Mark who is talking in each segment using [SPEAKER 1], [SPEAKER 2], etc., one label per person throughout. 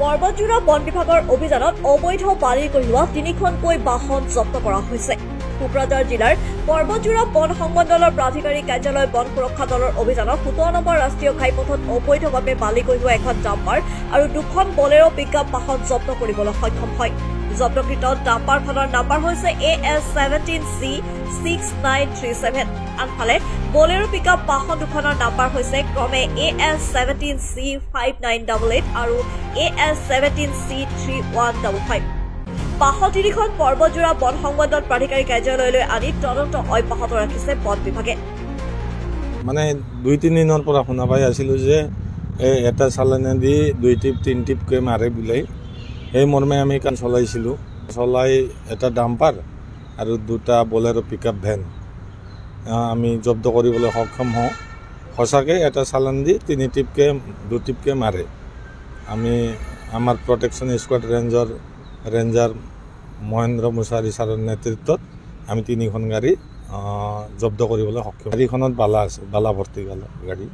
[SPEAKER 1] পৰ্বতজোৰা বন বিভাগৰ অভিযানত অবৈধ বালি কঢ়িওৱা 3খনকৈ বাহন জব্দ কৰা হৈছে। কোকৰাঝাৰ জিলাৰ পৰ্বতজোৰা বন সংমণ্ডলৰ প্ৰাধিকাৰী কাৰ্যালয় বন সুৰক্ষা দলৰ অভিযানত 17 নম্বৰ ৰাষ্ট্ৰীয় ঘাইপথত অবৈধভাৱে বালি কঢ়িওৱা এখন ডাম্পাৰ আৰু 2খন বলেৰো পিকআপ বাহন জব্দ কৰিবলৈ সক্ষম হয়। জব্দকৃত ডাম্পাৰখনৰ নাম্বাৰ হৈছে AS17C6937। আনফালে বলেৰো পিকআপ বাহন দুখনৰ নাম্বাৰ হৈছে ক্ৰমে AS17C5988 আৰু AS17C3155। বাহন 3খন পৰ্বতজোৰা বন সংমণ্ডল প্ৰাধিকাৰী কাৰ্যালয়লৈ আনি তদন্ত অব্যাহত ৰাখিছে বন বিভাগে।
[SPEAKER 2] মানে 2-3 দিনৰ পৰা শুনা পাই আছিলো যে এটা চালানে দি 2 টিপ 3 টিপকৈ মাৰে বোলে। এই মৰ্মে আমি কাম চলাই এটা ডাম্পাৰ আৰু 2টা বলেৰো পিকআপ ভেন আমি জব্দ কৰিবলৈ সক্ষম হওঁ। সঁচাকৈ এটা চালান দি 3 টিপকৈ 2 টিপকৈ মাৰে। আমি আমাৰ প্ৰটেকশ্যন স্কোৱাড ৰেঞ্জাৰ মহেন্দ্ৰ মুছাৰী ছাৰৰ নেতৃত্বত আমি 3খন গাড়ী জব্দ কৰিবলৈ সক্ষম। গাড়ীখনত বালা আছে, বালা ভৰ্তি গাড়ী।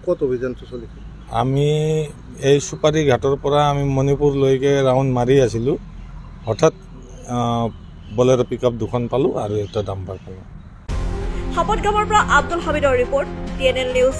[SPEAKER 3] ক'ত অভিযানটো চলিছে?
[SPEAKER 2] আমি এই সুপাৰী ঘাটৰ পৰা আমি মণিপুৰলৈকে ৰাউণ্ড মাৰি আছিলোঁ। হঠাৎ বলেৰো পিকআপ 2খন পালোঁ আৰু এটা ডাম্পাৰ পালোঁ।
[SPEAKER 1] হাপতগামৰ পৰা আব্দুল হামিদৰ ৰিপৰ্ট, TNL নিউজ।